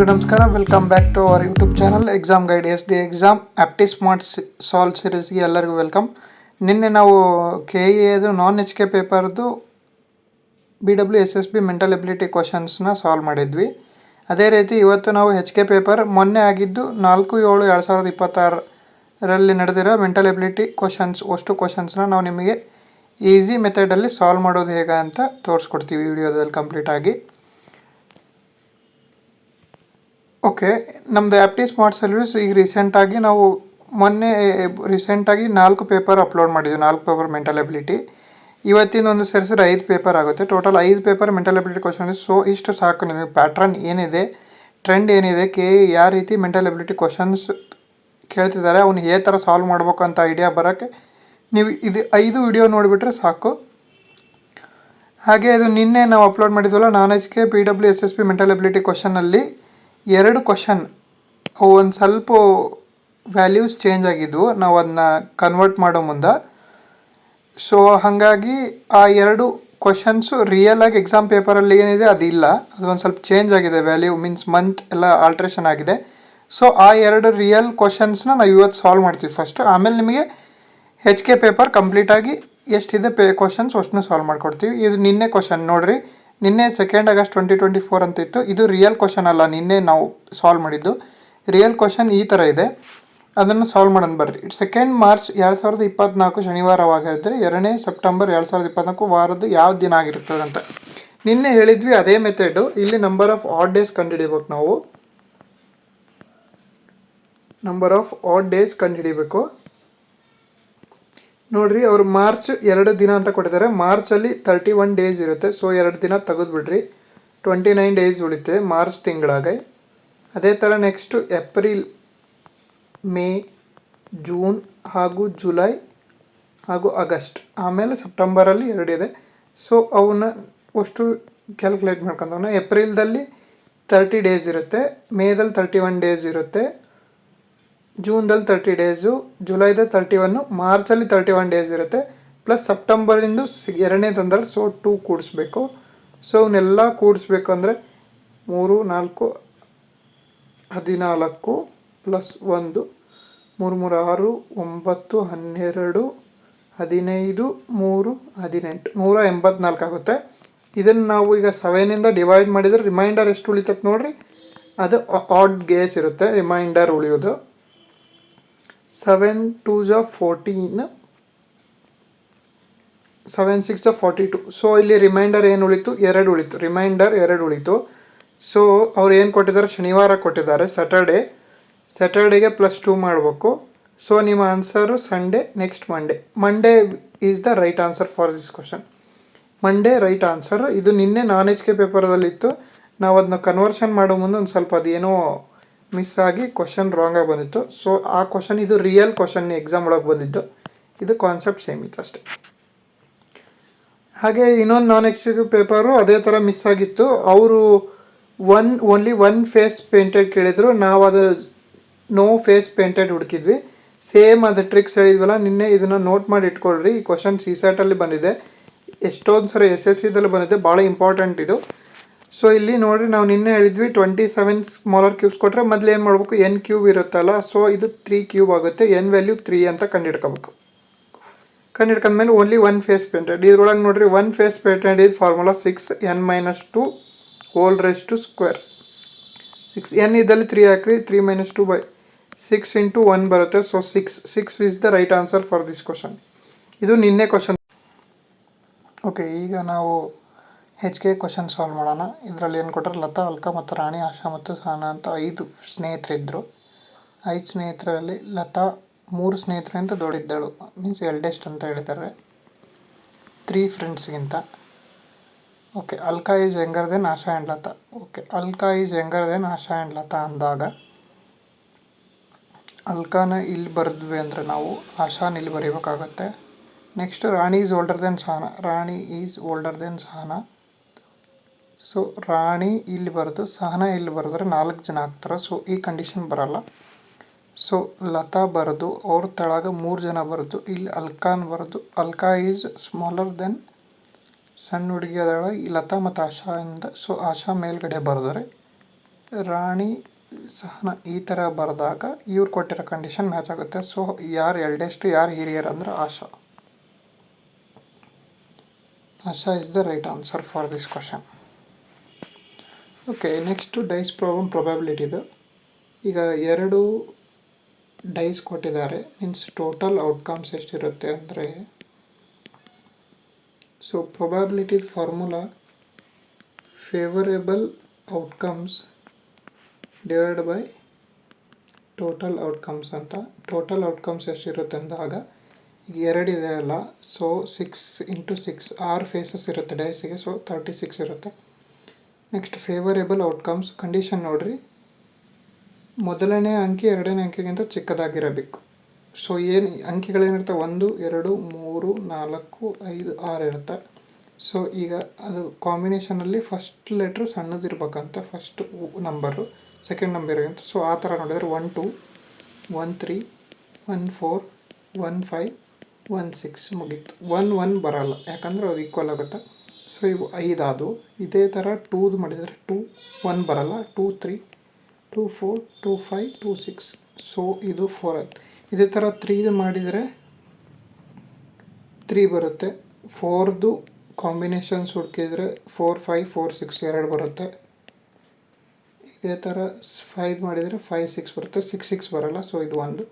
ಎಲ್ಲರಿಗೂ ನಮಸ್ಕಾರ. Welcome back to our YouTube channel exam guide S D exam apti smart solve ಸೀರೀಸ್ಗೆ ಎಲ್ಲರಿಗೂ welcome. ನಿನ್ನೆ ನಾವು ಕೆ ಇ ಎದು ನಾನ್ ಎಚ್ ಕೆ ಪೇಪರ್ದು BW SSB ಮೆಂಟಲ್ ಎಬಿಲಿಟಿ ಕ್ವಶನ್ಸ್ನ ಸಾಲ್ವ್ ಮಾಡಿದ್ವಿ. ಅದೇ ರೀತಿ ಇವತ್ತು ನಾವು ಎಚ್ ಕೆ ಪೇಪರ್ ಮೊನ್ನೆ ಆಗಿದ್ದು 4/7/2026ರಲ್ಲಿ ನಡೆದಿರೋ ಮೆಂಟಲ್ ಎಬಿಲಿಟಿ ಕ್ವಶನ್ಸ್ ಅಷ್ಟು ಕ್ವಶನ್ಸ್ನ ನಾವು ನಿಮಗೆ ಈಸಿ ಮೆಥಡಲ್ಲಿ ಸಾಲ್ವ್ ಮಾಡೋದು ಹೇಗೆ ಅಂತ ತೋರಿಸ್ಕೊಡ್ತೀವಿ ವಿಡಿಯೋದಲ್ಲಿ ಕಂಪ್ಲೀಟಾಗಿ. ಓಕೆ, ನಮ್ಮದು ಆಪ್ಟಿ ಸ್ಮಾರ್ಟ್ ಸರ್ವಿಸ್ ಈಗ ರೀಸೆಂಟಾಗಿ ನಾವು ಮೊನ್ನೆ 4 ಪೇಪರ್ ಅಪ್ಲೋಡ್ ಮಾಡಿದ್ವಿ. 4 ಪೇಪರ್ ಮೆಂಟಲ್ ಎಬಿಲಿಟಿ. ಇವತ್ತಿನ ಒಂದು ಸೇರಿಸಿದ್ರೆ 5 ಪೇಪರ್ ಆಗುತ್ತೆ. Total 5 paper mental ability question. So ಇಷ್ಟು ಸಾಕು ನಿಮಗೆ. ಪ್ಯಾಟ್ರನ್ ಏನಿದೆ, ಟ್ರೆಂಡ್ ಏನಿದೆ, ಯಾವ ರೀತಿ ಮೆಂಟಲ್ ಎಬಿಲಿಟಿ ಕ್ವಶನ್ಸ್ ಕೇಳ್ತಿದ್ದಾರೆ, ಅವ್ನು ಯಾವ ಥರ ಸಾಲ್ವ್ ಮಾಡ್ಬೇಕು ಅಂತ ಐಡಿಯಾ ಬರೋಕ್ಕೆ ನೀವು ಇದು 5 ವಿಡಿಯೋ ನೋಡಿಬಿಟ್ರೆ ಸಾಕು. ಹಾಗೆ ಇದು ನಿನ್ನೆ ನಾವು ಅಪ್ಲೋಡ್ ಮಾಡಿದ್ವಲ್ಲ non H K BW SSB mental ability ಕ್ವಶನಲ್ಲಿ 2 ಕ್ವಶನ್ ಒಂದು ಸ್ವಲ್ಪ ವ್ಯಾಲ್ಯೂಸ್ ಚೇಂಜ್ ಆಗಿದ್ವು ನಾವು ಅದನ್ನ ಕನ್ವರ್ಟ್ ಮಾಡೋ ಮುಂದೆ. ಸೊ ಹಾಗಾಗಿ ಆ 2 ಕ್ವಶನ್ಸು ರಿಯಲ್ ಆಗಿ ಎಕ್ಸಾಮ್ ಪೇಪರಲ್ಲಿ ಏನಿದೆ ಅದಿಲ್ಲ, ಅದು ಒಂದು ಸ್ವಲ್ಪ ಚೇಂಜ್ ಆಗಿದೆ. ವ್ಯಾಲ್ಯೂ ಮೀನ್ಸ್ ಮಂತ್ ಎಲ್ಲ ಆಲ್ಟ್ರೇಷನ್ ಆಗಿದೆ. ಸೊ ಆ 2 ರಿಯಲ್ ಕ್ವಶನ್ಸ್ನ ನಾವು ಇವತ್ತು ಸಾಲ್ವ್ ಮಾಡ್ತೀವಿ ಫಸ್ಟು. ಆಮೇಲೆ ನಿಮಗೆ ಎಚ್ ಕೆ ಪೇಪರ್ ಕಂಪ್ಲೀಟಾಗಿ ಎಷ್ಟಿದೆ ಕ್ವಶನ್ಸ್ ಅಷ್ಟನ್ನು ಸಾಲ್ವ್ ಮಾಡ್ಕೊಡ್ತೀವಿ. ಇದು ನಿನ್ನೆ ಕ್ವಶನ್ ನೋಡಿರಿ. ನಿನ್ನೆ 2 ಆಗಸ್ಟ್ 2024 ಅಂತ ಇತ್ತು. ಇದು ರಿಯಲ್ ಕ್ವಶನ್ ಅಲ್ಲ, ನಿನ್ನೆ ನಾವು ಸಾಲ್ವ್ ಮಾಡಿದ್ದು. ರಿಯಲ್ ಕ್ವಶನ್ ಈ ಥರ ಇದೆ, ಅದನ್ನು ಸಾಲ್ವ್ ಮಾಡೋಣ ಬರ್ರಿ. 2 ಮಾರ್ಚ್ 2024 ಶನಿವಾರವಾಗಿದ್ದರೆ 2 ಸೆಪ್ಟೆಂಬರ್ 2024 ವಾರದ್ದು ಯಾವ ದಿನ ಆಗಿರ್ತದೆ ಅಂತ ನಿನ್ನೆ ಹೇಳಿದ್ವಿ. ಅದೇ ಮೆಥಡು ಇಲ್ಲಿ ನಂಬರ್ ಆಫ್ ಆಡ್ ಡೇಸ್ ಕಂಡುಹಿಡಿಬೇಕು. ನಾವು ನಂಬರ್ ಆಫ್ ಆಡ್ ಡೇಸ್ ಕಂಡುಹಿಡಿಬೇಕು. ನೋಡ್ರಿ, ಅವರು ಮಾರ್ಚ್ 2 ದಿನ ಅಂತ ಕೊಟ್ಟಿದ್ದಾರೆ. ಮಾರ್ಚಲ್ಲಿ 31 ಡೇಸ್ ಇರುತ್ತೆ. ಸೊ 2 ದಿನ ತೆಗೆದುಬಿಡ್ರಿ, 29 ಡೇಸ್ ಉಳಿತೆ ಮಾರ್ಚ್ ತಿಂಗಳಾಗೆ. ಅದೇ ಥರ ನೆಕ್ಸ್ಟು ಏಪ್ರಿಲ್, ಮೇ, ಜೂನ್ ಹಾಗೂ ಜುಲೈ ಹಾಗೂ ಆಗಸ್ಟ್. ಆಮೇಲೆ ಸೆಪ್ಟೆಂಬರಲ್ಲಿ 2 ಇದೆ. ಸೊ ಅವನ್ನ ಅಷ್ಟು ಕ್ಯಾಲ್ಕುಲೇಟ್ ಮಾಡ್ಕೊಂಡವನ್ನ. ಏಪ್ರಿಲ್ದಲ್ಲಿ 30 ಡೇಸ್ ಇರುತ್ತೆ, ಮೇದಲ್ಲಿ 31 ಡೇಸ್ ಇರುತ್ತೆ, ಜೂನ್ದಲ್ಲಿ 30 ಡೇಸು, ಜುಲೈದಲ್ಲಿ 31, ಮಾರ್ಚಲ್ಲಿ 31 ಡೇಸ್ ಇರುತ್ತೆ. ಪ್ಲಸ್ ಸೆಪ್ಟೆಂಬರಿಂದು 2ನೇ ತಂದ್ರೆ ಸೊ 2 ಕೂಡಿಸ್ಬೇಕು. ಸೊ ಅವನ್ನೆಲ್ಲ ಕೂಡಿಸ್ಬೇಕು ಅಂದರೆ 3, 4, 14 ಪ್ಲಸ್ 1, 3, 3, 6, 9, 12, 15, 3, 18, 184 ಆಗುತ್ತೆ. ಇದನ್ನು ನಾವು ಈಗ 7ಇಂದ ಡಿವೈಡ್ ಮಾಡಿದರೆ ರಿಮೈಂಡರ್ ಎಷ್ಟು ಉಳಿತದೆ ನೋಡಿರಿ, ಅದು ಆಡ್ ಗೇಸ್ ಇರುತ್ತೆ ರಿಮೈಂಡರ್ ಉಳಿಯೋದು. 7 2s 14, 7 6 42. ಸೊ ಇಲ್ಲಿ ರಿಮೈಂಡರ್ ಏನು ಉಳಿತು? 2 ಉಳಿತು. ರಿಮೈಂಡರ್ 2 ಉಳಿತು. ಸೊ ಅವ್ರು ಏನು ಕೊಟ್ಟಿದ್ದಾರೆ? ಶನಿವಾರ ಕೊಟ್ಟಿದ್ದಾರೆ, ಸ್ಯಾಟರ್ಡೇಗೆ +2 ಮಾಡಬೇಕು. ಸೊ ನಿಮ್ಮ answer Sunday, next Monday is the right answer for this question. Monday right answer. ಇದು ನಿನ್ನೆ ನಾನ್ ಎಚ್ ಕೆ ಪೇಪರದಲ್ಲಿತ್ತು. ನಾವು ಅದನ್ನ ಕನ್ವರ್ಷನ್ ಮಾಡೋ ಮುಂದೆ ಒಂದು ಸ್ವಲ್ಪ ಅದೇನೋ ಮಿಸ್ ಆಗಿ ಕ್ವಶನ್ ರಾಂಗ್ ಆಗಿ ಬಂದಿತ್ತು. ಸೊ ಆ ಕ್ವಶನ್, ಇದು ರಿಯಲ್ ಕ್ವಶನ್ ಎಕ್ಸಾಮ್ ಒಳಗೆ ಬಂದಿದ್ದು. ಇದು ಕಾನ್ಸೆಪ್ಟ್ ಸೇಮ್ ಇತ್ತು ಅಷ್ಟೇ. ಹಾಗೆ ಇನ್ನೊಂದು ನಾನ್ ಎಚ್ ಕೆ ಪೇಪರು ಅದೇ ಥರ ಮಿಸ್ ಆಗಿತ್ತು. ಅವರು ಓನ್ಲಿ 1 ಫೇಸ್ ಪೇಂಟೆಡ್ ಕೇಳಿದರು. ನಾವು ಅದು ನೋ ಫೇಸ್ ಪೇಂಟೆಡ್ ಹುಡುಕಿದ್ವಿ. ಸೇಮ್ ಅದು ಟ್ರಿಕ್ಸ್ ಹೇಳಿದ್ವಲ್ಲ ನಿನ್ನೆ, ಇದನ್ನು ನೋಟ್ ಮಾಡಿ ಇಟ್ಕೊಳ್ರಿ. ಈ ಕ್ವಶನ್ CSAT ಬಂದಿದೆ, ಎಷ್ಟೊಂದು ಸರಿ SSCದಲ್ಲಿ ಬಂದಿದೆ, ಭಾಳ ಇಂಪಾರ್ಟೆಂಟ್ ಇದು. ಸೊ ಇಲ್ಲಿ ನೋಡಿರಿ, ನಾವು ನಿನ್ನೆ ಹೇಳಿದ್ವಿ 27 ಸ್ಮಾಲರ್ ಕ್ಯೂಬ್ಸ್ ಕೊಟ್ಟರೆ ಮೊದಲು ಏನು ಮಾಡಬೇಕು? n ಕ್ಯೂಬ್ ಇರುತ್ತಲ್ಲ, ಸೊ ಇದು 3 ಕ್ಯೂಬ್ ಆಗುತ್ತೆ. n ವ್ಯಾಲ್ಯೂ 3 ಅಂತ ಕಂಡುಹಿಡ್ಕೋಬೇಕು. ಕಂಡುಹಿಡ್ಕೊಂಡ್ಮೇಲೆ ಓನ್ಲಿ 1 ಫೇಸ್ ಪೇಂಟೆಡ್. ಇದ್ರೊಳಗೆ ನೋಡಿರಿ 1 ಫೇಸ್ ಪೇಂಟೆಡ್ ಇದು formula 6n - 2 whole raise to square. 6n ಇದ್ದಲ್ಲಿ 3 ಹಾಕ್ರಿ, 3 - 2 6 × 1 ಬರುತ್ತೆ. So 6 is the right answer for this question. ಇದು ನಿನ್ನೆ ಕ್ವಶನ್. ಓಕೆ, ಈಗ ನಾವು ಎಚ್ ಕೆ ಕ್ವಶನ್ ಸಾಲ್ವ್ ಮಾಡೋಣ. ಇದರಲ್ಲಿ ಏನು ಕೊಟ್ಟರೆ, ಲತಾ, ಅಲ್ಕಾ ಮತ್ತು ರಾಣಿ, ಆಶಾ ಮತ್ತು ಸಹನಾ ಅಂತ 5 ಸ್ನೇಹಿತರಿದ್ದರು. 5 ಸ್ನೇಹಿತರಲ್ಲಿ ಲತಾ 3 ಸ್ನೇಹಿತರಿಂದ ದೊಡ್ಡಿದ್ದಳು, ಮೀನ್ಸ್ ಎಲ್ಡೆಸ್ಟ್ ಅಂತ ಹೇಳಿದ್ದಾರೆ 3 ಫ್ರೆಂಡ್ಸ್ಗಿಂತ. Okay, Alka is younger than Asha and Lata. Okay, Alka is younger than Asha and Lata ಅಂದಾಗ ಅಲ್ಕಾನ ಇಲ್ಲಿ ಬರೆದ್ವಿ ಅಂದರೆ ನಾವು ಆಶಾನ ಇಲ್ಲಿ ಬರೀಬೇಕಾಗತ್ತೆ. Next Rani is older than Sahana. Rani is older than Sahana. So Rani ಇಲ್ಲಿ ಬರೆದು ಸಹನಾ ಇಲ್ಲಿ ಬರೆದ್ರೆ 4 ಜನ ಆಗ್ತಾರೆ. ಸೊ ಈ ಕಂಡೀಷನ್ ಬರಲ್ಲ. ಸೊ ಲತಾ ಬರೆದು ಅವ್ರ ತೆಳಗೆ 3 ಜನ ಬರೆದು ಇಲ್ಲಿ ಅಲ್ಕಾನ್ ಬರೆದು ಅಲ್ಕಾ ಈಸ್ ಸ್ಮಾಲರ್ ದೆನ್ ಸಣ್ಣ ಹುಡುಗಿ ಅದಳ ಈ ಲತಾ ಮತ್ತು ಆಶಾಯಿಂದ. ಸೊ ಆಶಾ ಮೇಲ್ಗಡೆ ಬರೆದರೆ ರಾಣಿ ಸಹನ ಈ ಥರ ಬರೆದಾಗ ಇವ್ರು ಕೊಟ್ಟಿರೋ ಕಂಡೀಷನ್ ಮ್ಯಾಚ್ ಆಗುತ್ತೆ. ಸೊ ಯಾರು ಎಲ್ಡೆಸ್ಟ್, ಯಾರು ಹಿರಿಯರು ಅಂದ್ರೆ Asha. Asha is the right answer for this question. Okay, next dice problem ಪ್ರೊಬ್ಯಾಬಿಲಿಟಿದು. ಈಗ 2 ಡೈಸ್ ಕೊಟ್ಟಿದ್ದಾರೆ, ಮೀನ್ಸ್ ಟೋಟಲ್ ಔಟ್ಕಮ್ಸ್ ಎಷ್ಟಿರುತ್ತೆ ಅಂದರೆ, so probability formula favourable outcomes divide by total outcomes ಅಂತ. ಟೋಟಲ್ ಔಟ್ಕಮ್ಸ್ ಎಷ್ಟಿರುತ್ತೆ ಅಂದಾಗ ಈಗ 2 ಇದೆ ಅಲ್ಲ, ಸೊ 6 × 6 6 ಫೇಸಸ್ ಇರುತ್ತೆ ಡೈಸಿಗೆ, ಸೊ 36 ಇರುತ್ತೆ. ನೆಕ್ಸ್ಟ್ ಫೇವರೇಬಲ್ ಔಟ್ಕಮ್ಸ್ ಕಂಡೀಷನ್ ನೋಡ್ರಿ, ಮೊದಲನೇ ಅಂಕಿ ಎರಡನೇ ಅಂಕಿಗಿಂತ ಚಿಕ್ಕದಾಗಿರಬೇಕು. ಸೊ ಏನು ಅಂಕಿಗಳೇನಿರುತ್ತೆ 1 2 3 4 5 6 ಇರುತ್ತೆ. ಸೊ ಈಗ ಅದು ಕಾಂಬಿನೇಷನಲ್ಲಿ ಫಸ್ಟ್ ಲೆಟ್ರ್ ಸಣ್ಣದಿರ್ಬೇಕಂತ, ಫಸ್ಟ್ ನಂಬರು ಸೆಕೆಂಡ್ ನಂಬರ್ಗಿಂತ. ಸೊ ಆ ಥರ ನೋಡಿದರೆ 1 2 1 3 1 4 1 5 1 6 ಮುಗೀತು. 1 1 ಬರೋಲ್ಲ, ಯಾಕಂದರೆ ಅದು ಈಕ್ವಲ್ ಆಗುತ್ತೆ. ಸೊ ಇವು 5 ಆದವು. ಇದೇ ಥರ 2 ಮಾಡಿದರೆ 2 1 ಬರೋಲ್ಲ, 2 3 2 4 2 5 2 6. ಸೊ ಇದು 4 ಆಯಿತು. ಇದೇ ಥರ 3 ಮಾಡಿದರೆ 3 ಬರುತ್ತೆ. 4ದು ಕಾಂಬಿನೇಷನ್ಸ್ ಹುಡುಕಿದ್ರೆ 4 5 4 6 2 ಬರುತ್ತೆ. ಇದೇ ಥರ 5 ಮಾಡಿದರೆ 5 6 ಬರುತ್ತೆ, 6 6 ಬರೋಲ್ಲ. ಸೊ ಇದು 1.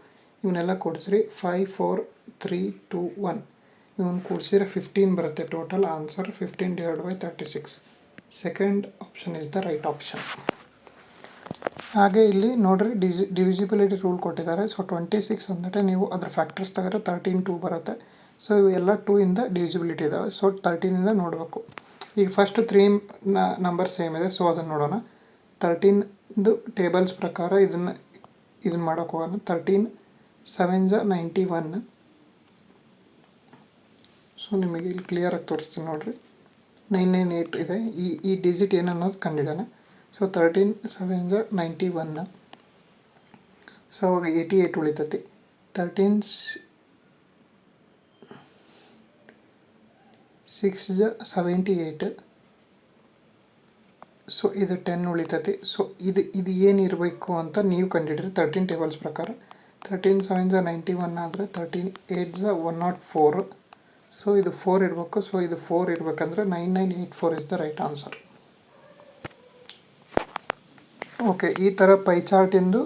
ಇವನ್ನೆಲ್ಲ ಕೂಡಿಸ್ರಿ 5 4 3 2 1. ಇವನ್ನ ಕೂಡಿಸಿದ್ರೆ 15 ಬರುತ್ತೆ. Total answer 15 divide by 36. Second option is the right option. ಹಾಗೆ ಇಲ್ಲಿ ನೋಡ್ರಿ ಡಿವಿಸಿಬಿಲಿಟಿ ರೂಲ್ ಕೊಟ್ಟಿದ್ದಾರೆ. ಸೊ 26 ಅಂದ್ಬಿಟ್ಟು ನೀವು ಅದ್ರ ಫ್ಯಾಕ್ಟರ್ಸ್ ತೆಗೆದ್ರೆ 13 2 ಬರುತ್ತೆ. ಸೊ ಇವೆಲ್ಲ 2 ಇಂದ ಡಿವಿಸಿಬಿಲಿಟಿ ಇದಾವೆ. ಸೊ 13 ನೋಡಬೇಕು. ಈಗ ಫಸ್ಟ್ 3 ನಂಬರ್ ಸೇಮ್ ಇದೆ, ಸೊ ಅದನ್ನು ನೋಡೋಣ. 13ದು ಟೇಬಲ್ಸ್ ಪ್ರಕಾರ ಇದನ್ನು ಮಾಡೋಕೆ ಹೋಗೋಣ. 13 7 91. ಸೊ ನಿಮಗೆ ಇಲ್ಲಿ ಕ್ಲಿಯರಾಗಿ ತೋರಿಸ್ತೀನಿ ನೋಡಿರಿ, 998 ಇದೆ. ಈ ಡಿಜಿಟ್ ಏನು ಅನ್ನೋದು ಕಂಡಿದ್ದಾನೆ. ಸೊ 13 7 91. ಸೊ ಅವಾಗ 88 ಉಳಿತೈತಿ. 13 6 78. ಸೊ ಇದು 10 ಉಳಿತೈತಿ. ಸೊ ಇದು ಏನಿರಬೇಕು ಅಂತ ನೀವು ಕಂಡಿಡ್ರಿ 13 ಟೇಬಲ್ಸ್ ಪ್ರಕಾರ. 13 7 91 ಆದರೆ 13 8 104. ಸೊ ಇದು 4 ಇರಬೇಕು. ಸೊ ಇದು 4 ಇರಬೇಕಂದ್ರೆ 9984 is the right answer. Okay, ಈ ಥರ ಪೈ ಚಾರ್ಟಿಂದು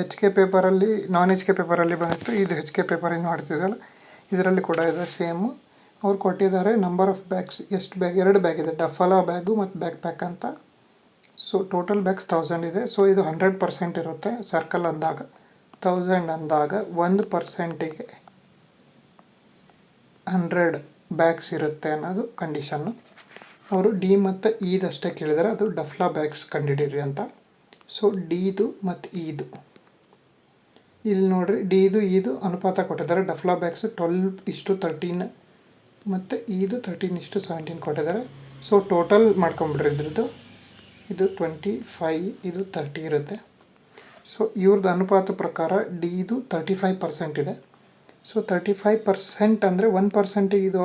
HK ಪೇಪರಲ್ಲಿ, ನಾನ್ HK ಪೇಪರಲ್ಲಿ ಬಂದಿತ್ತು. ಇದು HK ಪೇಪರಿಂದ ಮಾಡ್ತಿದ್ದಲ್ಲ, ಇದರಲ್ಲಿ ಕೂಡ ಇದೆ ಸೇಮು. ಅವ್ರು ಕೊಟ್ಟಿದ್ದಾರೆ ನಂಬರ್ ಆಫ್ ಬ್ಯಾಗ್ಸ್, ಎಷ್ಟು ಬ್ಯಾಗ್, 2 ಬ್ಯಾಗ್ ಇದೆ, ಡಫಲಾ ಬ್ಯಾಗು ಮತ್ತು ಬ್ಯಾಕ್ ಪ್ಯಾಕ್ ಅಂತ. ಸೊ ಟೋಟಲ್ ಬ್ಯಾಗ್ಸ್ 1000 ಇದೆ. ಸೊ ಇದು 100% ಇರುತ್ತೆ ಸರ್ಕಲ್ ಅಂದಾಗ. 1000 ಅಂದಾಗ 1%ಗೆ 100 ಬ್ಯಾಗ್ಸ್ ಇರುತ್ತೆ ಅನ್ನೋದು ಕಂಡೀಷನ್ನು. ಅವರು ಡಿ ಮತ್ತು ಈದಷ್ಟೇ ಕೇಳಿದರೆ, ಅದು ಡಫ್ಲಾ ಬ್ಯಾಗ್ಸ್ ಕಂಡಿಡೀರಿ ಅಂತ. ಸೊ ಡಿದು ಮತ್ತು ಈದು ಇಲ್ಲಿ ನೋಡಿರಿ, ಡಿದು ಈದು ಅನುಪಾತ ಕೊಟ್ಟಿದ್ದಾರೆ. ಡಫ್ಲಾ ಬ್ಯಾಗ್ಸ್ 12:13 ಮತ್ತು ಈದು 13:17 ಕೊಟ್ಟಿದ್ದಾರೆ. ಸೊ ಟೋಟಲ್ ಮಾಡ್ಕೊಂಬಿಡ್ರಿ ಇದ್ರದ್ದು. ಇದು 25, ಇದು 30 ಇರುತ್ತೆ. ಸೊ ಇವ್ರದ್ದು ಅನುಪಾತ ಪ್ರಕಾರ ಡಿದು 35% ಇದೆ. ಸೊ 35% ಅಂದರೆ 1%ಗೆ ಇದು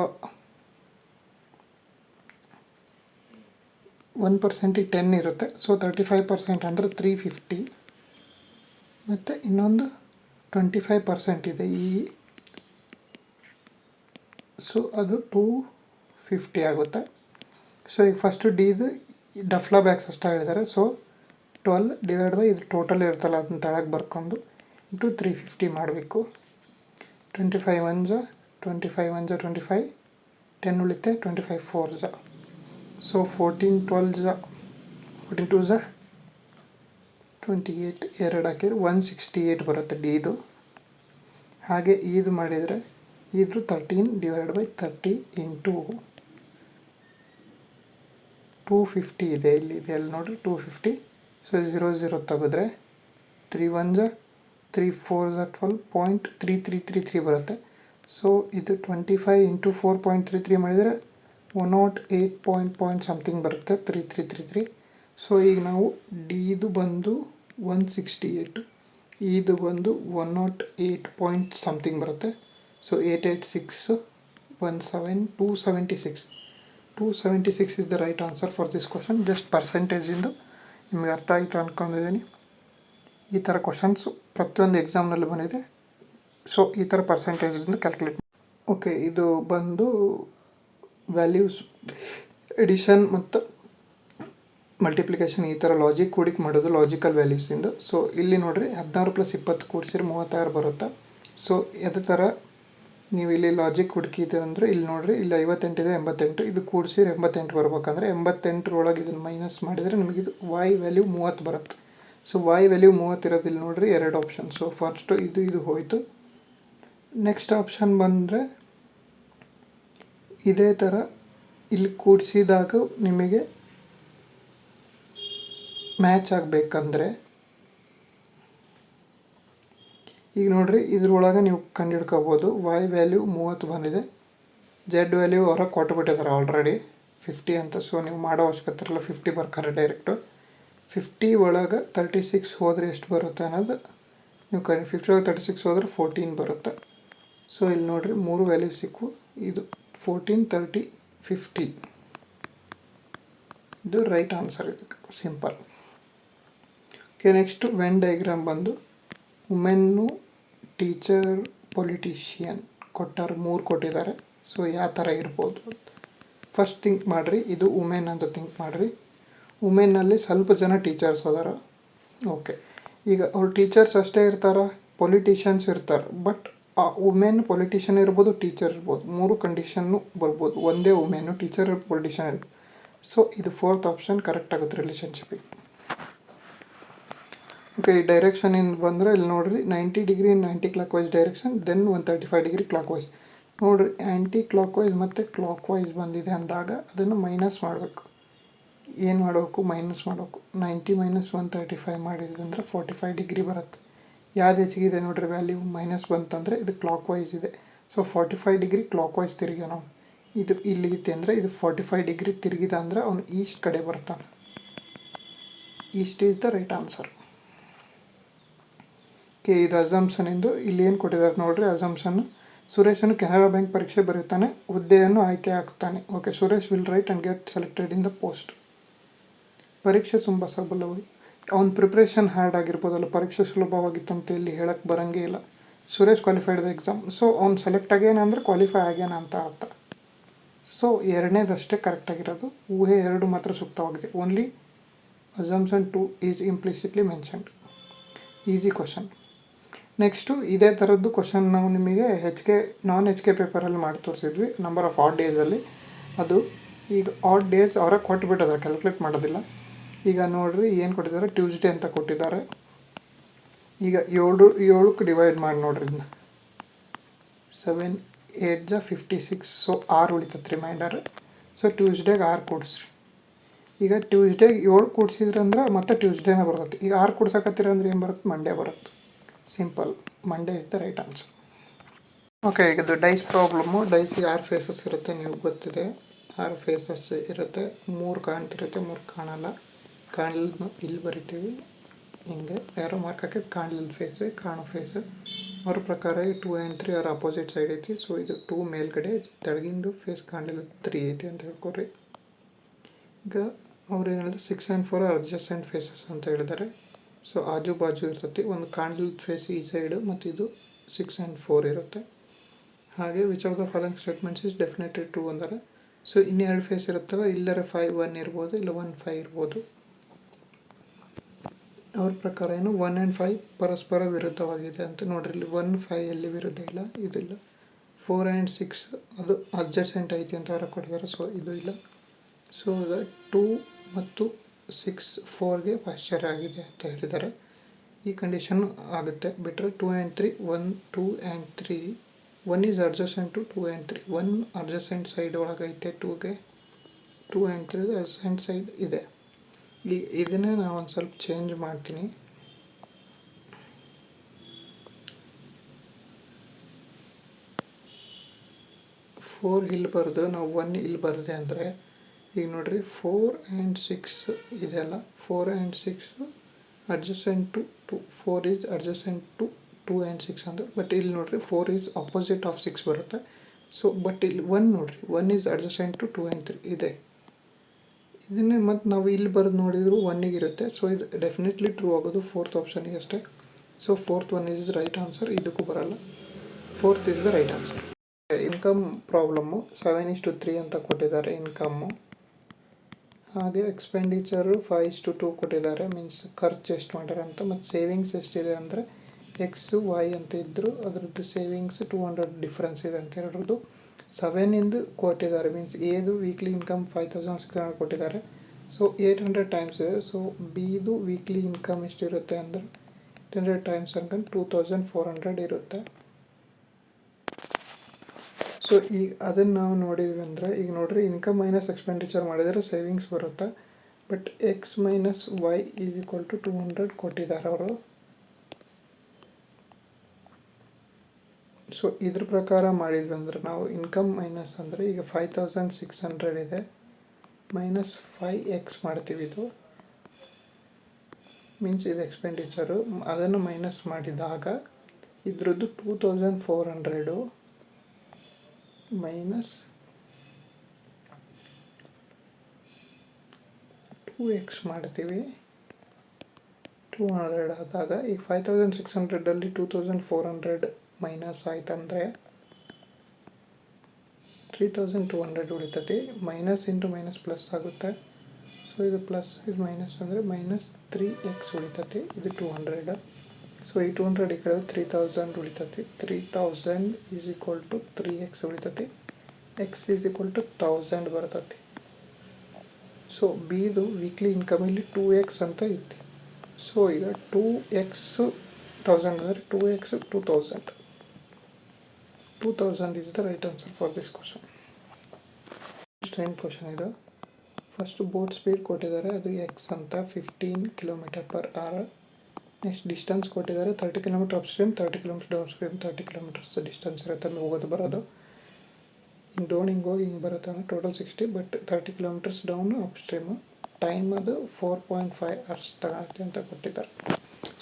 1%ಗೆ 10 ಇರುತ್ತೆ. ಸೊ 35% ಅಂದರೆ 350 ಮತ್ತು ಇನ್ನೊಂದು 25% ಇದೆ ಸೊ ಅದು 250 ಆಗುತ್ತೆ. ಸೊ ಈಗ ಫಸ್ಟು ಡಿದು ಡಫ್ಲಾ ಬ್ಯಾಗ್ಸ್ ಅಷ್ಟೇ ಹೇಳಿದ್ದಾರೆ. ಸೊ 12 ಡಿವೈಡ್ ಬೈ ಇದು ಟೋಟಲ್ ಇರುತ್ತಲ್ಲ ಅದನ್ನ ತೆಳಗೆ ಬರ್ಕೊಂಡು ಇಂಟು 350 ಮಾಡಬೇಕು. 25 1 25 1 25, 10 ಉಳಿತೆ, 25 4. ಸೊ 14 12 14 2 28, 2 ಹಾಕಿದ್ರೆ 168 ಬರುತ್ತೆ ಡಿದು. ಹಾಗೆ ಇದು ಮಾಡಿದರೆ ಇದು 13 ಡಿವೈಡ್ ಬೈ 30 ಇಂಟು 250 ಇದೆ. ಇಲ್ಲಿ ನೋಡಿರಿ 250. ಸೊ 0 0 ತೆಗೆದ್ರೆ 3 1 3 4 12.3333 ಬರುತ್ತೆ. ಸೊ ಇದು 25 ಇಂಟು 4.33 ಮಾಡಿದರೆ 108 ಸಮಥಿಂಗ್ ಬರುತ್ತೆ, 3333. ಸೊ ಈಗ ನಾವು ಡಿದು ಬಂದು 168, ಇದು ಬಂದು 108 ಸಮಥಿಂಗ್ ಬರುತ್ತೆ. So 886 17 276 276 is the right answer for this question. Just ಪರ್ಸೆಂಟೇಜಿಂದು ನಿಮಗೆ ಅರ್ಥ ಆಯಿತು ಅಂದ್ಕೊಂಡಿದ್ದೀನಿ. ಈ ಥರ ಕ್ವಶನ್ಸು ಪ್ರತಿಯೊಂದು ಎಕ್ಸಾಮ್ನಲ್ಲಿ ಬಂದಿದೆ. ಸೊ ಈ ಥರ ಪರ್ಸೆಂಟೇಜಿಂದ ಕ್ಯಾಲ್ಕುಲೇಟ್. ಓಕೆ, ಇದು ಬಂದು ವ್ಯಾಲ್ಯೂಸ್ ಎಡಿಷನ್ ಮತ್ತು ಮಲ್ಟಿಪ್ಲಿಕೇಶನ್ ಈ ಥರ ಲಾಜಿಕ್ ಕೂಡಿಕ್ ಮಾಡೋದು ಲಾಜಿಕಲ್ ವ್ಯಾಲ್ಯೂಸಿಂದು. ಸೊ ಇಲ್ಲಿ ನೋಡಿರಿ 16 + 20 ಕೂಡಿಸಿದ್ರೆ 36 ಬರುತ್ತೆ. ಸೊ ಅದೇ ಥರ ನೀವು ಇಲ್ಲಿ ಲಾಜಿಕ್ ಹುಡುಕಿದ್ದೀರ ಅಂದರೆ ಇಲ್ಲಿ ನೋಡಿರಿ, ಇಲ್ಲಿ 58 ಇದೆ, 88, ಇದು ಕೂಡಿಸಿದ್ರೆ 88 ಬರ್ಬೇಕಂದ್ರೆ 88ರೊಳಗೆ ಇದನ್ನು ಮೈನಸ್ ಮಾಡಿದರೆ ನಿಮಗಿದು y ವ್ಯಾಲ್ಯೂ 30 ಬರುತ್ತೆ. ಸೊ y ವ್ಯಾಲ್ಯೂ 30 ಇರೋದು ಇಲ್ಲಿ ನೋಡಿರಿ 2 ಆಪ್ಷನ್. ಸೊ ಫಸ್ಟು ಇದು ಹೋಯಿತು. ನೆಕ್ಸ್ಟ್ ಆಪ್ಷನ್ ಬಂದರೆ ಇದೇ ಥರ ಇಲ್ಲಿ ಕೂಡಿಸಿದಾಗ ನಿಮಗೆ ಮ್ಯಾಚ್ ಆಗಬೇಕಂದ್ರೆ ಈಗ ನೋಡಿರಿ, ಇದ್ರೊಳಗೆ ನೀವು ಕಂಡುಹಿಡ್ಕೋಬೋದು. y ವ್ಯಾಲ್ಯೂ 30 ಬಂದಿದೆ, z ವ್ಯಾಲ್ಯೂ ಹೊರಗೆ ಕೊಟ್ಟುಬಿಟ್ಟಿದ್ದಾರೆ ಆಲ್ರೆಡಿ 50 ಅಂತ. ಸೊ ನೀವು ಮಾಡೋ ಅವಶ್ಯಕತೆ ಇರಲ್ಲ, 50 ಬರ್ತಾರೆ ಡೈರೆಕ್ಟು. 50 ಒಳಗೆ 36 ಹೋದರೆ ಎಷ್ಟು ಬರುತ್ತೆ ಅನ್ನೋದು ನೀವು 50 ಒಳಗೆ 36 ಹೋದರೆ 14 ಬರುತ್ತೆ. ಸೊ ಇಲ್ಲಿ ನೋಡಿರಿ 3 ವ್ಯಾಲ್ಯೂ ಸಿಕ್ಕು. ಇದು 14, 30, 50 ಇದು ರೈಟ್ ಆನ್ಸರ್. ಇದಕ್ಕೆ simple. Okay, next when diagram ಬಂದು ವುಮೆನ್ನು, ಟೀಚರ್, ಪೊಲಿಟಿಷಿಯನ್ ಕೊಟ್ಟಾರೆ, 3 ಕೊಟ್ಟಿದ್ದಾರೆ. ಸೊ ಯಾವ ಥರ ಇರ್ಬೋದು ಫಸ್ಟ್ ಥಿಂಕ್ ಮಾಡಿರಿ. ಇದು ವುಮೆನ್ ಅಂತ ಥಿಂಕ್ ಮಾಡಿರಿ. ವುಮೆನ್ನಲ್ಲಿ ಸ್ವಲ್ಪ ಜನ ಟೀಚರ್ಸ್ ಅದಾರ. ಓಕೆ, ಈಗ ಅವ್ರು ಟೀಚರ್ಸ್ ಅಷ್ಟೇ ಇರ್ತಾರೆ, ಪೊಲಿಟಿಷಿಯನ್ಸ್ ಇರ್ತಾರೆ. ಬಟ್ ಆ ವುಮೆನ್ ಪೊಲಿಟಿಷಿಯನ್ ಇರ್ಬೋದು, ಟೀಚರ್ ಇರ್ಬೋದು, 3 ಕಂಡೀಷನ್ನು ಬರ್ಬೋದು. ಒಂದೇ ವುಮೆನ್ನು ಟೀಚರ್ ಪೊಲಿಟಿಷಿಯನ್ ಇರ್ಬೋದು. ಸೊ ಇದು 4th ಆಪ್ಷನ್ ಕರೆಕ್ಟ್ ಆಗುತ್ತೆ ರಿಲೇಷನ್ಶಿಪ್ಪಿಗೆ. ಓಕೆ, ಈ ಡೈರೆಕ್ಷನಿಂದ ಬಂದರೆ ಇಲ್ಲಿ ನೋಡಿರಿ 90 degree 90 clockwise direction, then 135 degree clockwise. ನೋಡಿರಿ ಆ್ಯಂಟಿ ಕ್ಲಾಕ್ ವೈಸ್ ಮತ್ತು ಕ್ಲಾಕ್ ವೈಸ್ ಬಂದಿದೆ ಅಂದಾಗ ಅದನ್ನು ಮೈನಸ್ ಮಾಡಬೇಕು. ಏನು ಮಾಡಬೇಕು? ಮೈನಸ್ ಮಾಡಬೇಕು. 90 - 135 ಮಾಡಿದ್ವಿ ಅಂದರೆ 45 ಡಿಗ್ರಿ ಬರುತ್ತೆ. ಯಾವ್ದು ಹೆಚ್ಚಿಗಿದೆ ನೋಡಿರಿ ವ್ಯಾಲ್ಯೂ ಮೈನಸ್ ಬಂತಂದರೆ ಇದು ಕ್ಲಾಕ್ ವೈಸ್ ಇದೆ. ಸೊ 45 ಡಿಗ್ರಿ ಕ್ಲಾಕ್ ವೈಸ್ ತಿರುಗಿ ನಾವು ಇದು ಇಲ್ಲಿಗಿತ್ತೆ ಅಂದರೆ ಇದು 45 ಡಿಗ್ರಿ ತಿರುಗಿದೆ ಅಂದರೆ ಅವನು ಈಸ್ಟ್ ಕಡೆ ಬರ್ತಾನೆ. East is the right answer. Okay, ಇದು ಅಸಂಪ್ಷನಿಂದು. ಇಲ್ಲಿ ಏನು ಕೊಟ್ಟಿದ್ದಾರೆ ನೋಡಿರಿ ಅಸಂಪ್ಷನ್. ಸುರೇಶನು ಕೆನರಾ ಬ್ಯಾಂಕ್ ಪರೀಕ್ಷೆ ಬರೆಯುತ್ತಾನೆ, ಹುದ್ದೆಯನ್ನು ಆಯ್ಕೆ ಆಗ್ತಾನೆ. Okay, Suresh will write and get selected in the post. ಪರೀಕ್ಷೆ ತುಂಬ ಸುಲಭವಾಗಿ ಅವ್ನ ಪ್ರಿಪ್ರೇಷನ್ ಹಾರ್ಡ್ ಆಗಿರ್ಬೋದಲ್ಲ, ಪರೀಕ್ಷೆ ಸುಲಭವಾಗಿತ್ತು ಅಂತ ಇಲ್ಲಿ ಹೇಳಕ್ಕೆ ಬರೋಂಗೇ ಇಲ್ಲ. Suresh qualified the exam. So ಅವ್ನು ಸೆಲೆಕ್ಟ್ ಆಗ್ಯಾನ ಅಂದರೆ ಕ್ವಾಲಿಫೈ ಆಗ್ಯಾನ ಅಂತ ಅರ್ಥ. ಸೊ ಎರಡನೇದಷ್ಟೇ ಕರೆಕ್ಟಾಗಿರೋದು. ಊಹೆ 2 ಮಾತ್ರ ಸೂಕ್ತವಾಗಿದೆ. Only assumption 2 is implicitly mentioned. Easy question. Next ಇದೇ ಥರದ್ದು ಕ್ವಶನ್ ನಾವು ನಿಮಗೆ ನಾನ್ ಎಚ್ ಕೆ ಪೇಪರಲ್ಲಿ ಮಾಡಿ ತೋರಿಸಿದ್ವಿ, ನಂಬರ್ ಆಫ್ ಆಡ್ ಡೇಸಲ್ಲಿ. ಅದು ಈಗ ಆಡ್ ಡೇಸ್ ಅವರಾಗ ಕೊಟ್ಟುಬಿಟ್ಟಿದ್ದಾರೆ, ಕ್ಯಾಲ್ಕುಲೇಟ್ ಮಾಡೋದಿಲ್ಲ. ಈಗ ನೋಡಿರಿ ಏನು ಕೊಟ್ಟಿದ್ದಾರೆ, ಟ್ಯೂಸ್ಡೇ ಅಂತ ಕೊಟ್ಟಿದ್ದಾರೆ. ಈಗ 7ಕ್ಕೆ ಡಿವೈಡ್ ಮಾಡಿ ನೋಡ್ರಿ ಇದನ್ನ. 7 8 56. ಸೊ 6 ಉಳಿತೈತೆ ರಿಮೈಂಡರ್. ಸೊ ಟ್ಯೂಸ್ಡೇಗೆ 6 ಕೂಡಿಸ್ರಿ. ಈಗ ಟ್ಯೂಸ್ಡೇಗೆ 7 ಕೂಡಿಸಿದ್ರೆ ಅಂದ್ರೆ ಮತ್ತೆ ಟ್ಯೂಸ್ಡೇನೇ ಬರ್ತೈತಿ. ಈಗ 6 ಕೂಡ್ಸಕತ್ತೀರ ಅಂದ್ರೆ ಏನು ಬರುತ್ತೆ? ಮಂಡೇ ಬರುತ್ತೆ. Simple. Monday is the right answer. Okay, ಈಗ ಇದು ಡೈಸ್ ಪ್ರಾಬ್ಲಮ್ಮು. ಡೈಸಿಗೆ 6 ಫೇಸಸ್ ಇರುತ್ತೆ, ನೀವು ಗೊತ್ತಿದೆ. 6 ಫೇಸಸ್ ಇರುತ್ತೆ, 3 ಕಾಣ್ತಿರುತ್ತೆ, 3 ಕಾಣಲ್ಲ. ಕಾಣಲಿಲ್ಲ ಇಲ್ಲಿ ಬರಿತೀವಿ ಹಿಂಗೆ ಯಾರೋ ಮಾರ್ಕ್ ಹಾಕಿ ಕಾಣಲಿಲ್ಲ ಫೇಸ್, ಕಾಣೋ ಫೇಸ್. ಅವ್ರ ಪ್ರಕಾರ 2 and 3 ಅವ್ರ ಅಪೋಸಿಟ್ ಸೈಡ್ ಐತಿ. ಸೊ ಇದು 2 ಮೇಲ್ಗಡೆ, ತೆಳಗಿಂದು ಫೇಸ್ ಕಾಣಲಿಲ್ಲ 3 ಐತಿ ಅಂತ ಹೇಳ್ಕೊರಿ. ಈಗ ಅವ್ರು ಏನು ಹೇಳಿದ್ರೆ 6 and 4 ಅಡ್ಜಸೆಂಟ್ ಫೇಸಸ್ ಅಂತ ಹೇಳಿದ್ದಾರೆ. ಸೊ ಆಜು ಬಾಜು ಇರ್ತೈತಿ. ಒಂದು ಕಾಣಲಿಲ್ಲ ಫೇಸ್ ಈ ಸೈಡು ಮತ್ತು ಇದು 6 and 4 ಇರುತ್ತೆ. ಹಾಗೆ which of the following statements is definitely true ಅಂತಾರೆ. ಸೊ ಇನ್ನೆರಡು ಫೇಸ್ ಇರುತ್ತಲ್ಲ, ಇಲ್ಲರ 5 1 ಇರ್ಬೋದು, ಇಲ್ಲ 1 5 ಇರ್ಬೋದು. ಅವ್ರ ಪ್ರಕಾರ ಏನು 1 and 5 ಪರಸ್ಪರ ವಿರುದ್ಧವಾಗಿದೆ ಅಂತ. ನೋಡ್ರಿ ಇಲ್ಲಿ 1 5 ಎಲ್ಲಿ ವಿರುದ್ಧ ಇಲ್ಲ, ಇದಿಲ್ಲ. 4 and 6 ಅದು ಅಡ್ಜಸೆಂಟ್ ಐತಿ ಅಂತ ಅವ್ರ ಕೊಟ್ಟಿದ್ದಾರೆ. ಸೊ ಇದು ಇಲ್ಲ. ಸೊ 2 ಮತ್ತು 6 4ಗೆ ಪಾಶ್ಚರ್ಯ ಆಗಿದೆ ಅಂತ ಹೇಳಿದ್ದಾರೆ. ಈ ಕಂಡೀಷನ್ ಆಗುತ್ತೆ. ಬಿಟ್ಟರೆ 2 and 3 1 2 and 3 1 is adjacent to 2 and 3. 1 adjacent side ಒಳಗೈತೆ 2ಗೆ, 2 and 3 ಅಡ್ಜಸೆಂಟ್ ಸೈಡ್ ಇದೆ. ಇದನ್ನೇ ನಾನು ಒಂದು ಸ್ವಲ್ಪ ಚೇಂಜ್ ಮಾಡ್ತೀನಿ. ಫೋರ್ ಇಲ್ಲಿ ಬರೆದು ನಾವು 1 ಇಲ್ಲಿ ಬರೆದೆ ಅಂದರೆ ಈಗ ನೋಡ್ರಿ 4 and 6 ಇದೆಲ್ಲ 4 and 6 adjacent to 2. 4 is adjacent to 2 and 6 ಅಂತ. ಬಟ್ ಇಲ್ಲಿ ನೋಡ್ರಿ 4 ಈಸ್ ಅಪೋಸಿಟ್ ಆಫ್ 6 ಬರುತ್ತೆ. ಸೊ ಬಟ್ ಇಲ್ಲಿ 1 ನೋಡ್ರಿ 1 ಈಸ್ ಅಡ್ಜಸೆಂಟ್ ಟು 2 and 3 ಇದೆ. ಇದನ್ನೇ ಮತ್ತು ನಾವು ಇಲ್ಲಿ ಬರೆದು ನೋಡಿದ್ರು ಒನ್ನಿಗೆ ಇರುತ್ತೆ. ಸೊ ಇದು ಡೆಫಿನೆಟ್ಲಿ ಟ್ರೂ ಆಗೋದು ಫೋರ್ತ್ ಆಪ್ಷನಿಗೆ ಅಷ್ಟೇ. So fourth one is the right answer. ಇದಕ್ಕೂ ಬರಲ್ಲ. Fourth is the right answer. Income problem 7:3 ಅಂತ ಕೊಟ್ಟಿದ್ದಾರೆ ಇನ್ಕಮ್ಮು. ಹಾಗೆ ಎಕ್ಸ್ಪೆಂಡಿಚರು 5:2 ಕೊಟ್ಟಿದ್ದಾರೆ, ಮೀನ್ಸ್ ಖರ್ಚು ಎಷ್ಟು ಮಾಡ್ಯಾರ ಅಂತ. ಮತ್ತು ಸೇವಿಂಗ್ಸ್ ಎಷ್ಟಿದೆ ಅಂದರೆ XY ಅಂತ ಇದ್ದರು, ಅದರದ್ದು ಸೇವಿಂಗ್ಸ್ 200 ಡಿಫ್ರೆನ್ಸ್ ಇದೆ ಅಂತ ಎರಡರದ್ದು. 7ಇಂದು ಕೊಟ್ಟಿದ್ದಾರೆ, ಮೀನ್ಸ್ ಎದು ವೀಕ್ಲಿ ಇನ್ಕಮ್ 5,600 ಕೊಟ್ಟಿದ್ದಾರೆ. ಸೊ 800 ಟೈಮ್ಸ್ ಇದೆ. ಸೊ ಬಿದು ವೀಕ್ಲಿ ಇನ್ಕಮ್ ಎಷ್ಟಿರುತ್ತೆ ಅಂದರೆ 800 ಟೈಮ್ಸ್ ಅನ್ಕೊಂಡು 2,400 ಇರುತ್ತೆ. ಸೊ ಈಗ ಅದನ್ನು ನಾವು ನೋಡಿದ್ವಿ ಅಂದರೆ, ಈಗ ನೋಡ್ರಿ ಇನ್ಕಮ್ ಮೈನಸ್ ಎಕ್ಸ್ಪೆಂಡಿಚರ್ ಮಾಡಿದರೆ ಸೇವಿಂಗ್ಸ್ ಬರುತ್ತೆ. But X minus Y is equal to 200 ಕೊಟ್ಟಿದ್ದಾರೆ ಅವರು. ಸೊ ಇದ್ರ ಪ್ರಕಾರ ಮಾಡಿದ್ವಿ ಅಂದ್ರೆ ನಾವು ಇನ್ಕಮ್ ಮೈನಸ್ ಅಂದರೆ ಈಗ 5,600 ಇದೆ, ಮೈನಸ್ 5x ಮಾಡ್ತೀವಿ. ಇದು ಮೀನ್ಸ್ ಇದು ಎಕ್ಸ್ಪೆಂಡಿಚರು. ಅದನ್ನು ಮೈನಸ್ ಮಾಡಿದಾಗ ಇದ್ರದ್ದು 2,400 ಮೈನಸ್ 2x ಮಾಡ್ತೀವಿ. 200 ಆದಾಗ ಈಗ 5,600ಅಲ್ಲಿ 2,400 ಮೈನಸ್ ಆಯ್ತಂದರೆ 3,200 ಉಳಿತೈತಿ. ಮೈನಸ್ ಇಂಟು ಮೈನಸ್ ಪ್ಲಸ್ ಆಗುತ್ತೆ. ಸೊ ಇದು ಪ್ಲಸ್ ಇದು ಮೈನಸ್ ಅಂದರೆ ಮೈನಸ್ 3x ಉಳಿತೈತಿ. ಇದು 200. ಸೊ ಈ 200 ಈ ಕಡೆ 3,000 ಉಳಿತೈತಿ. 3,000 ಈಸ್ ಈಕ್ವಲ್ ಟು 3x ಉಳಿತೈತಿ. x ಈಸ್ ಈಕ್ವಲ್ ಟು 1,000 ಬರ್ತೈತಿ. ಸೊ ಬಿದು ವೀಕ್ಲಿ ಇನ್ಕಮ್ ಇಲ್ಲಿ 2x ಅಂತ ಐತಿ. ಸೊ ಈಗ 2x 1,000 ಅಂದರೆ 2x 2,000. 2,000 is the right answer for this question. Same question ಇದು. ಫಸ್ಟ್ ಬೋಟ್ ಸ್ಪೀಡ್ ಕೊಟ್ಟಿದ್ದಾರೆ, ಅದು x ಅಂತ 15 km/h. ನೆಕ್ಸ್ಟ್ ಡಿಸ್ಟೆನ್ಸ್ ಕೊಟ್ಟಿದ್ದಾರೆ 30 km upstream, 30 km down stream. 30 km distance ಇರುತ್ತೆ ಹೋಗೋದು ಬರೋದು. ಹಿಂಗೆ ಡೌನ್ ಹಿಂಗೆ ಹೋಗಿ ಹಿಂಗೆ ಬರುತ್ತೆ ಅಂದರೆ total 60, but 30 km down upstream. Time ಅದು 4.5 hours ತಗೊಳುತ್ತೆ ಅಂತ ಕೊಟ್ಟಿದ್ದಾರೆ.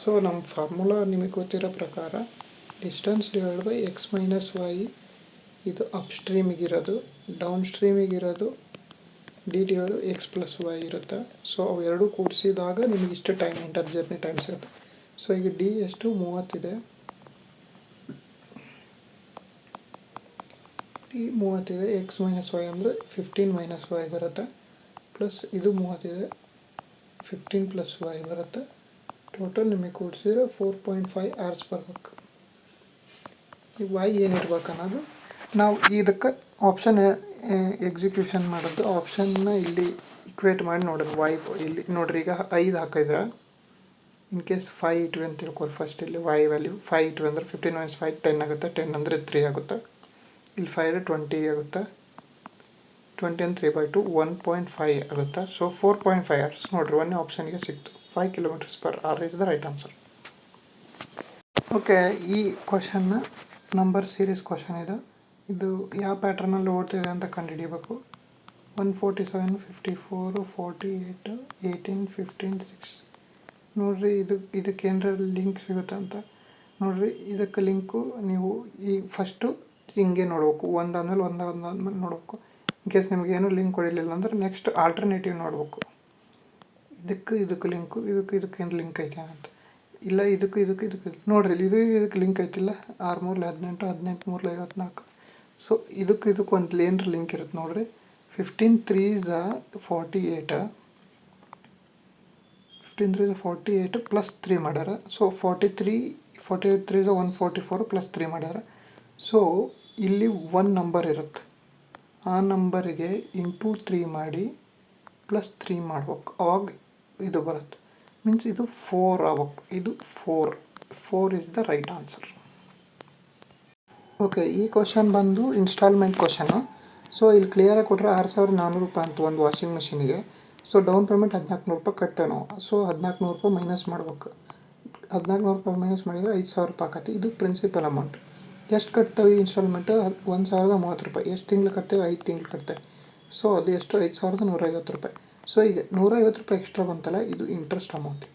ಸೊ ನಮ್ಮ ಫಾರ್ಮುಲಾ ನಿಮಗೆ ಗೊತ್ತಿರೋ ಪ್ರಕಾರ distance divide by x minus y, ಇದು ಅಪ್ಸ್ಟ್ರೀಮಿಗಿರೋದು. ಡೌನ್ ಸ್ಟ್ರೀಮಿಗಿರೋದು D divide x plus y ಇರುತ್ತೆ. ಸೊ ಅವೆರಡು ಕೂಡಿಸಿದಾಗ ನಿಮಗೆ ಇಷ್ಟು ಟೈಮ್ ಇಂಟರ್ ಜರ್ನಿ ಟೈಮ್ ಸಿಗುತ್ತೆ. ಸೊ ಈಗ ಡಿ ಎಷ್ಟು 30 ಇದೆ. ಡಿ 30 ಇದೆ. x ಮೈನಸ್ ವೈ ಅಂದರೆ 15 ಮೈನಸ್ ವೈ ಬರುತ್ತೆ. ಪ್ಲಸ್ ಇದು 30 ಇದೆ, 15 ಪ್ಲಸ್ ವೈ ಬರುತ್ತೆ. ಟೋಟಲ್ ನಿಮಗೆ ಕೂಡಿಸಿದ್ರೆ 4.5 hours ಬರ್ಬೇಕು. ಈ ವೈ ಏನಿರ್ಬೇಕು ಅನ್ನೋದು ನಾವು ಇದಕ್ಕೆ ಆಪ್ಷನ್ ಎಕ್ಸಿಕ್ಯೂಷನ್ ಮಾಡೋದು. ಆಪ್ಷನ್ನ ಇಲ್ಲಿ ಇಕ್ವೇಟ್ ಮಾಡಿ ನೋಡೋದು. ವೈ ಇಲ್ಲಿ ನೋಡ್ರಿ, ಈಗ 5 ಹಾಕಿದ್ರೆ ಇನ್ ಕೇಸ್ 5 ಇಟ್ವಿ ಅಂತ ತಿಳ್ಕೊರಿ. ಫಸ್ಟ್ ಇಲ್ಲಿ ವೈ ವ್ಯಾಲ್ಯೂ 5 ಇಟ್ವಿ ಅಂದರೆ 15 ಮೈನಸ್ 5 10 ಆಗುತ್ತೆ. 10 ಅಂದರೆ 3 ಆಗುತ್ತೆ. ಇಲ್ಲಿ 5 20 ಆಗುತ್ತೆ. 20 ಅಂದರೆ 3/2 1.5 ಆಗುತ್ತೆ. ಸೊ 4.5 hours ನೋಡ್ರಿ ಒಂದೇ ಆಪ್ಷನ್ಗೆ ಸಿಕ್ತು. 5 km/h is the right answer. Okay, ಈ ಕ್ವಶನ್ನ ನಂಬರ್ ಸೀರೀಸ್ ಕ್ವಶನ್ ಇದೆ. ಇದು ಯಾವ ಪ್ಯಾಟ್ರನಲ್ಲಿ ಓಡ್ತಿದೆ ಅಂತ ಕಂಡುಹಿಡಿಯಬೇಕು. 147 54 48 18 15 6 ನೋಡಿರಿ. ಇದಕ್ಕೆ ಏನಾರ ಲಿಂಕ್ ಸಿಗುತ್ತೆ ಅಂತ ನೋಡಿರಿ. ಇದಕ್ಕೆ ಲಿಂಕು ನೀವು ಈಗ ಫಸ್ಟು ಹಿಂಗೆ ನೋಡ್ಬೇಕು, ಒಂದಾದ್ಮೇಲೆ ನೋಡ್ಬೇಕು. ಇನ್ ಕೇಸ್ ನಿಮ್ಗೆ ಏನೂ ಲಿಂಕ್ ಕೊಡಲಿಲ್ಲ ಅಂದ್ರೆ ನೆಕ್ಸ್ಟ್ ಆಲ್ಟರ್ನೇಟಿವ್ ನೋಡ್ಬೇಕು. ಇದಕ್ಕೆ ಲಿಂಕು ಇದಕ್ಕೇನು ಲಿಂಕ್ ಐತೆ ಅಂತ. ಇಲ್ಲ ಇದಕ್ಕೆ ನೋಡ್ರಿ, ಇದಕ್ಕೆ ಲಿಂಕ್ ಐತಿಲ್ಲ. 6 3 18 18 3 54. ಸೊ ಇದಕ್ಕೆ ಒಂದು ಏನ್ರ ಲಿಂಕ್ ಇರುತ್ತೆ ನೋಡ್ರಿ. 15 3s 48, 15 3s 48 ಪ್ಲಸ್ 3 ಮಾಡ್ಯಾರ. ಸೊ 48 3s 144 ಪ್ಲಸ್ 3 ಮಾಡ್ಯಾರ. ಸೊ ಇಲ್ಲಿ 1 ನಂಬರ್ ಇರುತ್ತೆ, ಆ ನಂಬರಿಗೆ ಇಂಟು 3 ಮಾಡಿ ಪ್ಲಸ್ 3 ಮಾಡ್ಬೇಕು. ಅವಾಗ ಇದು ಬರುತ್ತೆ. ಮೀನ್ಸ್ ಇದು 4 ಆಗ್ಬೇಕು. ಇದು 4 is the right answer. Okay, ಈ ಕ್ವಶನ್ ಬಂದು ಇನ್ಸ್ಟಾಲ್ಮೆಂಟ್ ಕ್ವಶನು. ಸೊ ಇಲ್ಲಿ ಕ್ಲಿಯರಾಗಿ ಕೊಟ್ಟರೆ 6,400 ರೂಪಾಯಿ ಅಂತ ಒಂದು ವಾಷಿಂಗ್ ಮಿಷಿನಿಗೆ. ಸೊ ಡೌನ್ ಪೇಮೆಂಟ್ 1,400 ರೂಪಾಯಿ ಕಟ್ತೇವೆ ನಾವು. ಸೊ 1,400 ರೂಪಾಯಿ ಮೈನಸ್ ಮಾಡ್ಬೇಕು. 1,400 ರೂಪಾಯಿ ಮೈನಸ್ ಮಾಡಿದರೆ 5,000 ರೂಪಾಯಿ ಆಕತಿ. ಇದು ಪ್ರಿನ್ಸಿಪಲ್ ಅಮೌಂಟ್. ಎಷ್ಟು ಕಟ್ತೇವೆ ಇನ್ಸ್ಟಾಲ್ಮೆಂಟ್? 1,030 ರೂಪಾಯಿ. ಎಷ್ಟು ತಿಂಗಳು ಕಟ್ತೇವೆ? 5 ತಿಂಗಳು ಕಟ್ತೇವೆ. ಸೊ ಅದು ಎಷ್ಟು? 5,150 ರೂಪಾಯಿ. ಸೊ ಈಗ 150 ರೂಪಾಯಿ ಎಕ್ಸ್ಟ್ರಾ ಬಂತಲ್ಲ, ಇದು ಇಂಟ್ರೆಸ್ಟ್ ಅಮೌಂಟ್.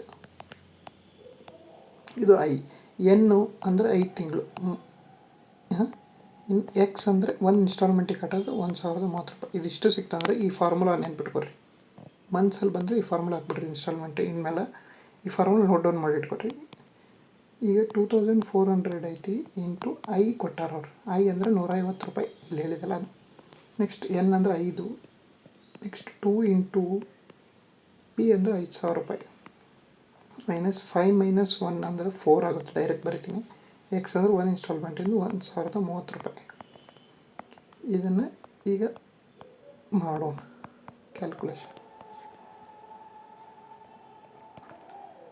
ಇದು ಎನ್ನು ಅಂದರೆ 5 ತಿಂಗಳು. ಎಕ್ಸ್ ಅಂದರೆ ಒಂದು ಇನ್ಸ್ಟಾಲ್ಮೆಂಟಿಗೆ ಕಟ್ಟೋದು 1,030 ರೂಪಾಯಿ. ಇದಿಷ್ಟು ಸಿಕ್ತಂದ್ರೆ ಈ ಫಾರ್ಮುಲಾ ನೆನ್ಪಿಟ್ಕೊರಿ. ಮಂತ್ಸಲ್ಲಿ ಬಂದರೆ ಈ ಫಾರ್ಮುಲಾ ಹಾಕ್ಬಿಡ್ರಿ ಇನ್ಸ್ಟಾಲ್ಮೆಂಟ್ ಇನ್ಮೇಲೆ ಈ ಫಾರ್ಮುಲಾ ನೋಟ್ ಡೌನ್ ಮಾಡಿ ಇಟ್ಕೊಡ್ರಿ. ಈಗ 2400 ಐತಿ ಇಂಟು ಐ ಕೊಟ್ಟಾರ ಅವ್ರು. ಐ ಅಂದರೆ 150 ರೂಪಾಯಿ ಇಲ್ಲಿ ಹೇಳಿದಲ್ಲ ಅದು. ನೆಕ್ಸ್ಟ್ ಎನ್ ಅಂದರೆ 5. ನೆಕ್ಸ್ಟ್ 2 ಇಂಟು ಪಿ ಅಂದರೆ 5000 ರೂಪಾಯಿ. -5 - 1 ಅಂದರೆ 4 ಆಗುತ್ತೆ. ಡೈರೆಕ್ಟ್ ಬರಿತೀನಿ. ಎಕ್ಸ್ ಅಂದರೆ 1 ಇನ್ಸ್ಟಾಲ್ಮೆಂಟಿಂದು 1030 ರೂಪಾಯಿ. ಇದನ್ನು ಈಗ ಮಾಡೋಣ ಕ್ಯಾಲ್ಕುಲೇಷನ್.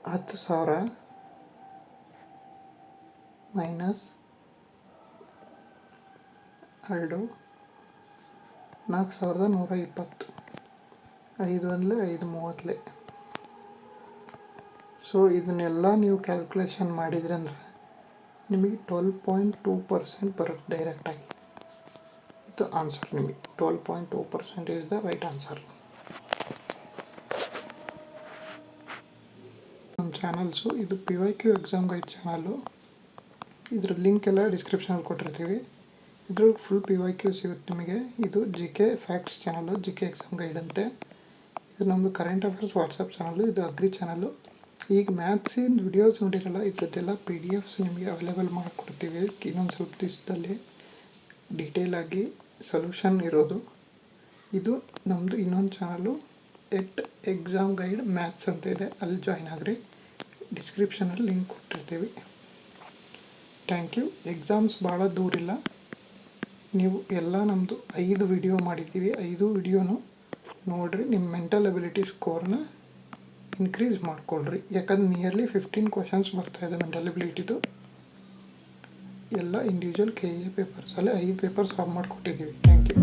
10,000 ಮೈನಸ್ 2 4120. 5 ಅಂದರೆ 530. ಸೊ ಇದನ್ನೆಲ್ಲ ನೀವು ಕ್ಯಾಲ್ಕುಲೇಷನ್ ಮಾಡಿದ್ರಿ ಅಂದ್ರೆ ನಿಮಗೆ 12.2% ಬರುತ್ತೆ ಡೈರೆಕ್ಟಾಗಿ. ಇದು ಆನ್ಸರ್ ನಿಮಗೆ 12.2% ಈಸ್ ದ ರೈಟ್ ಆನ್ಸರ್. ನಮ್ಮ ಚಾನಲ್ಸು ಇದು PYQ ಎಕ್ಸಾಮ್ ಗೈಡ್ ಚಾನಲ್ಲು. ಇದ್ರ ಲಿಂಕ್ ಎಲ್ಲ ಡಿಸ್ಕ್ರಿಪ್ಷನಲ್ಲಿ ಕೊಟ್ಟಿರ್ತೀವಿ. ಇದ್ರಲ್ಲಿ ಫುಲ್ PYQ ಸಿಗುತ್ತೆ ನಿಮಗೆ. ಇದು GK facts channel, GK exam guide ಅಂತೆ. ಇದು ನಮ್ಮದು ಕರೆಂಟ್ ಅಫೇರ್ಸ್ ವಾಟ್ಸಪ್ ಚಾನಲ್ಲು. ಇದು ಅಗ್ರಿ ಚಾನಲ್ಲು. ಈಗ ಮ್ಯಾಥ್ಸಿನ ವಿಡಿಯೋಸ್ ನೋಡಿರಲ್ಲ, ಇದ್ರದ್ದೆಲ್ಲ PDFs ನಿಮಗೆ ಅವೈಲೇಬಲ್ ಮಾಡಿಕೊಡ್ತೀವಿ ಇನ್ನೊಂದು ಸ್ವಲ್ಪ ದಿವಸದಲ್ಲಿ. ಡೀಟೇಲಾಗಿ ಸೊಲ್ಯೂಷನ್ ಇರೋದು. ಇದು ನಮ್ಮದು ಇನ್ನೊಂದು ಚಾನಲ್ಲು ಎಕ್ಸಾಮ್ ಗೈಡ್ ಮ್ಯಾಥ್ಸ್ ಅಂತ ಇದೆ, ಅಲ್ಲಿ ಜಾಯ್ನ್ ಆಗಿರಿ. ಡಿಸ್ಕ್ರಿಪ್ಷನಲ್ಲಿ ಲಿಂಕ್ ಕೊಟ್ಟಿರ್ತೀವಿ. Thank you. ಎಕ್ಸಾಮ್ಸ್ ಭಾಳ ದೂರಿಲ್ಲ. ನೀವು ಎಲ್ಲ ನಮ್ಮದು 5 ವಿಡಿಯೋ ಮಾಡಿದ್ದೀವಿ. 5 ವಿಡಿಯೋನು ನೋಡಿರಿ. ನಿಮ್ಮ ಮೆಂಟಲ್ ಎಬಿಲಿಟಿ ಸ್ಕೋರ್ನ ಇನ್ಕ್ರೀಸ್ ಮಾಡಿಕೊಳ್ರಿ. ಯಾಕಂದ್ರೆ ನಿಯರ್ಲಿ 15 ಕ್ವಶನ್ಸ್ ಬರ್ತಾಯಿದೆ ಮೆಂಟಲ್ ಎಬಿಲಿಟಿದು. ಎಲ್ಲ ಇಂಡಿವಿಜುವಲ್ KA ಪೇಪರ್ಸಲ್ಲಿ 5 ಪೇಪರ್ ಸಾಲ್ವ್ ಮಾಡಿಕೊಟ್ಟಿದ್ದೀವಿ. Thank you.